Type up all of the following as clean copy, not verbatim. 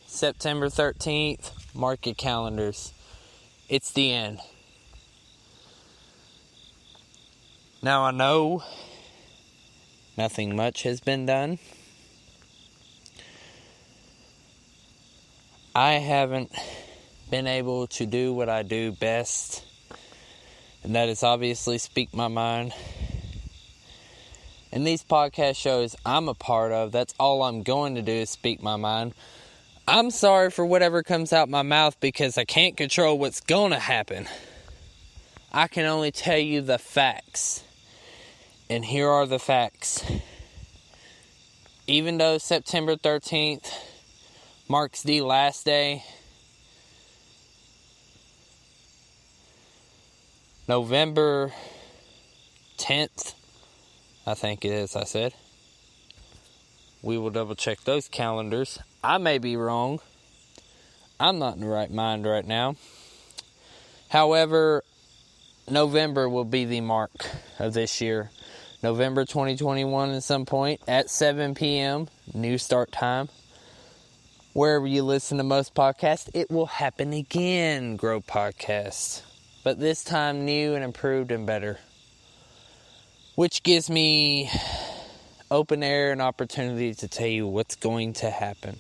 September 13th, mark your calendars. It's the end. Now I know nothing much has been done. I haven't been able to do what I do best, and that is obviously speak my mind. And these podcast shows I'm a part of, that's all I'm going to do is speak my mind. I'm sorry for whatever comes out my mouth because I can't control what's going to happen. I can only tell you the facts. And here are the facts. Even though September 13th marks the last day, November 10th, I think it is, I said. We will double check those calendars. I may be wrong. I'm not in the right mind right now. However, November will be the mark of this year. November 2021 at some point at 7 p.m. New start time. Wherever you listen to most podcasts, it will happen again, Grow Podcast. But this time new and improved and better. Which gives me open air and opportunity to tell you what's going to happen.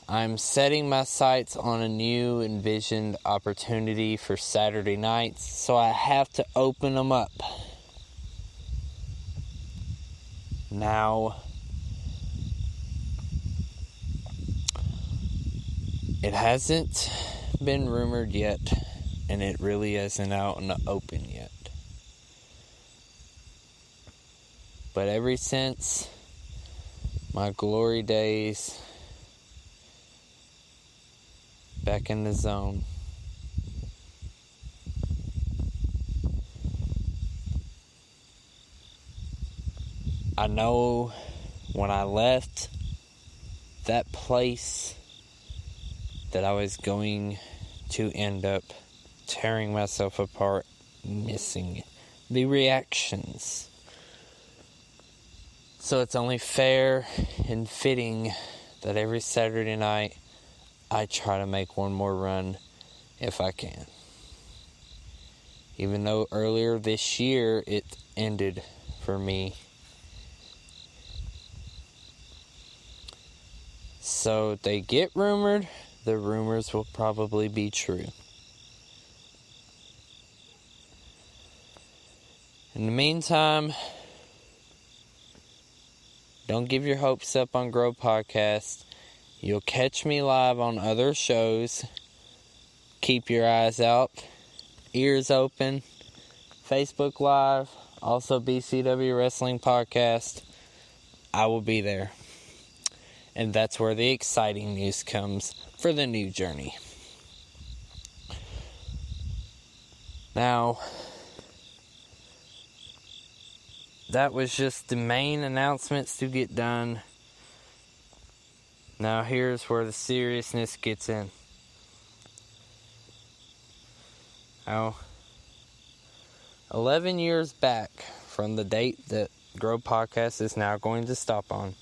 I'm setting my sights on a new envisioned opportunity for Saturday nights, so I have to open them up. Now, it hasn't been rumored yet, and it really isn't out in the open yet. But ever since my glory days back in the zone, I know when I left that place that I was going to end up tearing myself apart, missing the reactions. So it's only fair and fitting that every Saturday night I try to make one more run if I can. Even though earlier this year it ended for me. So if they get rumored, the rumors will probably be true. In the meantime, don't give your hopes up on Grow Podcast. You'll catch me live on other shows. Keep your eyes out, ears open. Facebook Live, also BCW Wrestling Podcast. I will be there. And that's where the exciting news comes for the new journey. Now, that was just the main announcements to get done. Now here's where the seriousness gets in. Now, 11 years back from the date that Grow Podcast is now going to stop on,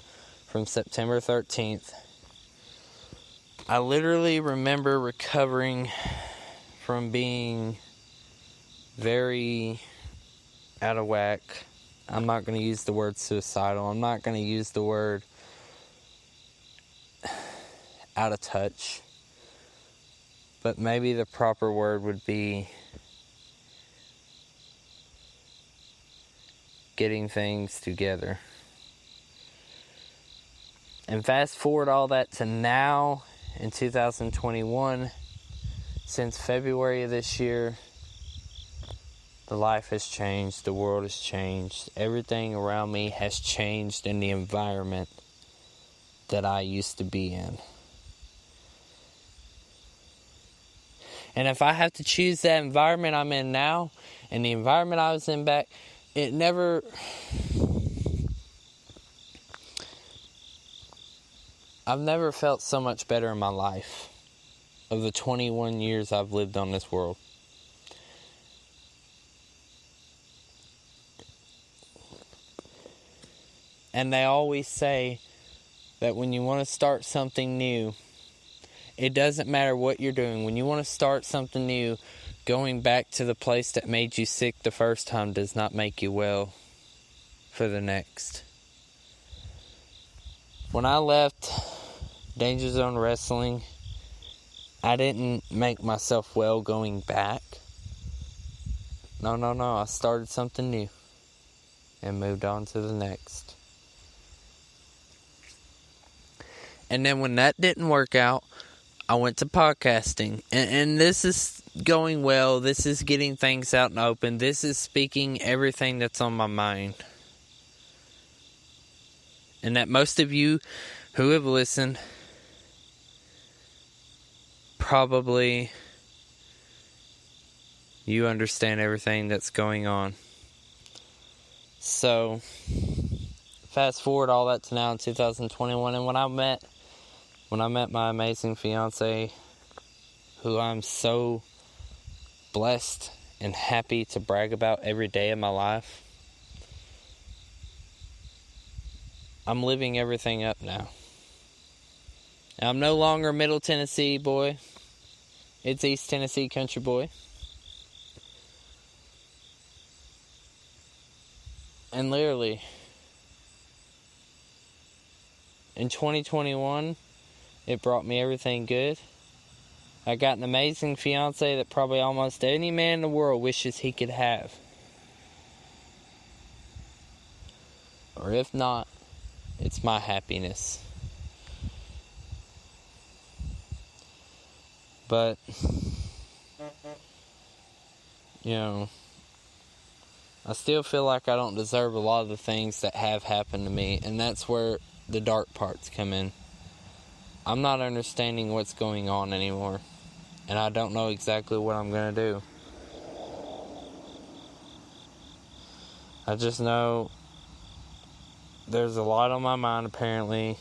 from September 13th, I literally remember recovering from being very out of whack. I'm not going to use the word suicidal. I'm not going to use the word out of touch. But maybe the proper word would be getting things together. And fast forward all that to now in 2021, since February of this year, the life has changed, the world has changed, everything around me has changed in the environment that I used to be in. And if I have to choose that environment I'm in now and the environment I was in back, I've never felt so much better in my life of the 21 years I've lived on this world. And they always say, that when you want to start something new, it doesn't matter what you're doing. When you want to start something new, going back to the place that made you sick the first time does not make you well for the next. When I left Danger Zone Wrestling, I didn't make myself well going back. No. I started something new and moved on to the next. And then when that didn't work out, I went to podcasting, and this is going well. This is getting things out and open. This is speaking everything that's on my mind. And that most of you who have listened probably you understand everything that's going on. So, fast forward all that to now in 2021, and when I met my amazing fiance, who I'm so blessed and happy to brag about every day of my life, I'm living everything up now. I'm no longer Middle Tennessee boy. It's East Tennessee country boy. And literally, in 2021, it brought me everything good. I got an amazing fiance that probably almost any man in the world wishes he could have. Or if not, it's my happiness. But, I still feel like I don't deserve a lot of the things that have happened to me, and that's where the dark parts come in. I'm not understanding what's going on anymore, and I don't know exactly what I'm going to do. I just know there's a lot on my mind apparently,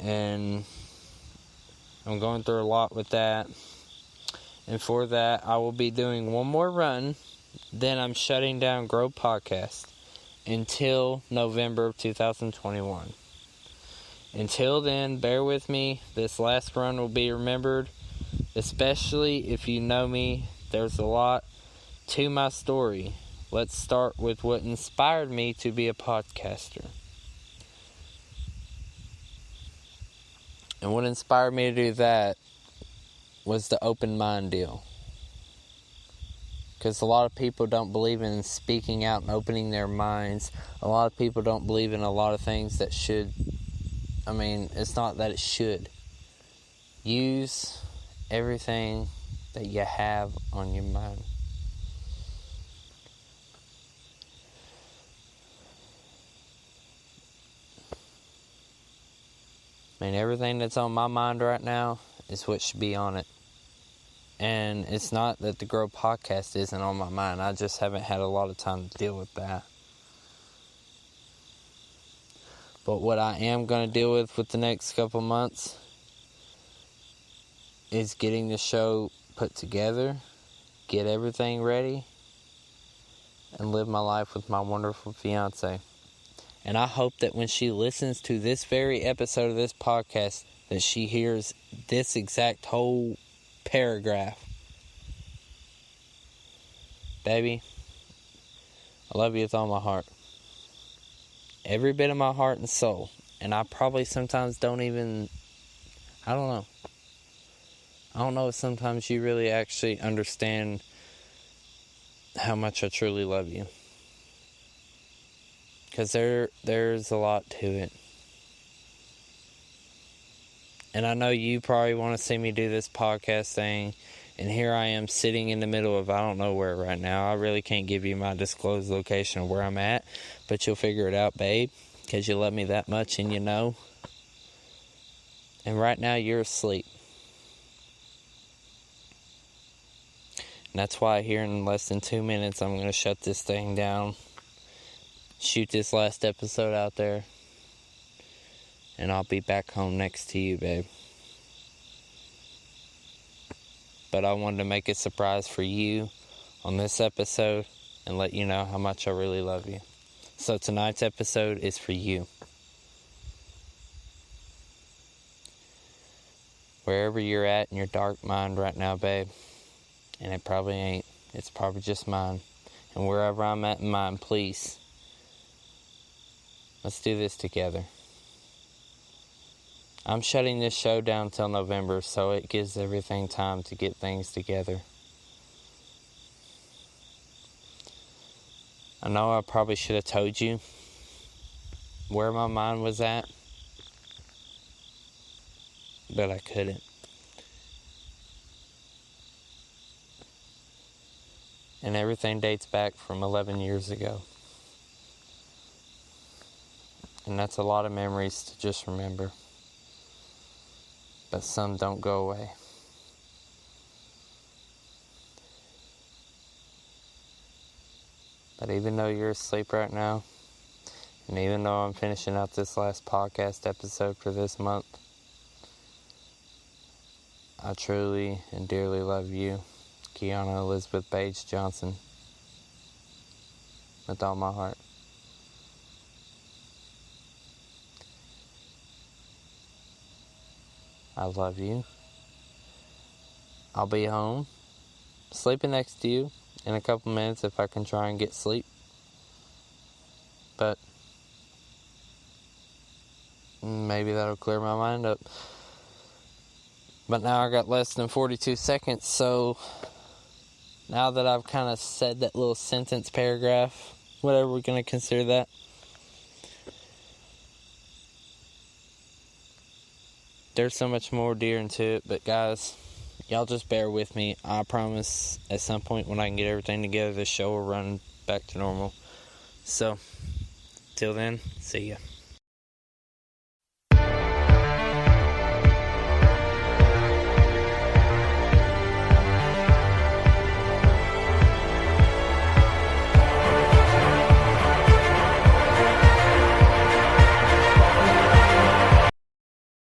and I'm going through a lot with that. And for that, I will be doing one more run. Then I'm shutting down Grow Podcast until November of 2021. Until then, bear with me. This last run will be remembered. Especially if you know me, there's a lot to my story. Let's start with what inspired me to be a podcaster. And what inspired me to do that was the open mind deal. Because a lot of people don't believe in speaking out and opening their minds. A lot of people don't believe in a lot of things that should. It's not that it should. Use everything that you have on your mind. Everything that's on my mind right now is what should be on it. And it's not that the Grow Podcast isn't on my mind. I just haven't had a lot of time to deal with that. But what I am going to deal with the next couple months is getting the show put together, get everything ready, and live my life with my wonderful fiance. And I hope that when she listens to this very episode of this podcast, that she hears this exact whole paragraph. Baby, I love you with all my heart. Every bit of my heart and soul. And I probably sometimes don't even, I don't know. I don't know if sometimes you really actually understand how much I truly love you. Because there's a lot to it. And I know you probably want to see me do this podcast thing. And here I am sitting in the middle of I don't know where right now. I really can't give you my disclosed location of where I'm at. But you'll figure it out, babe. Because you love me that much and you know. And right now you're asleep. And that's why here in less than 2 minutes I'm going to shut this thing down. Shoot this last episode out there. And I'll be back home next to you, babe. But I wanted to make a surprise for you on this episode and let you know how much I really love you. So tonight's episode is for you. wherever you're at in your dark mind right now, babe, and it probably ain't. It's probably just mine. And wherever I'm at in mine, please, let's do this together. I'm shutting this show down till November, so it gives everything time to get things together. I know I probably should have told you where my mind was at, but I couldn't. And everything dates back from 11 years ago. And that's a lot of memories to just remember. But some don't go away. But even though you're asleep right now, and even though I'm finishing out this last podcast episode for this month, I truly and dearly love you, Kiana Elizabeth Page Johnson, with all my heart. I love you. I'll be home, sleeping next to you in a couple minutes if I can try and get sleep. But maybe that'll clear my mind up. But now I got less than 42 seconds, so now that I've kind of said that little sentence paragraph, whatever we're going to consider that, there's so much more deer into it. But guys, y'all just bear with me. I promise at some point when I can get everything together, the show will run back to normal. So, till then, see ya.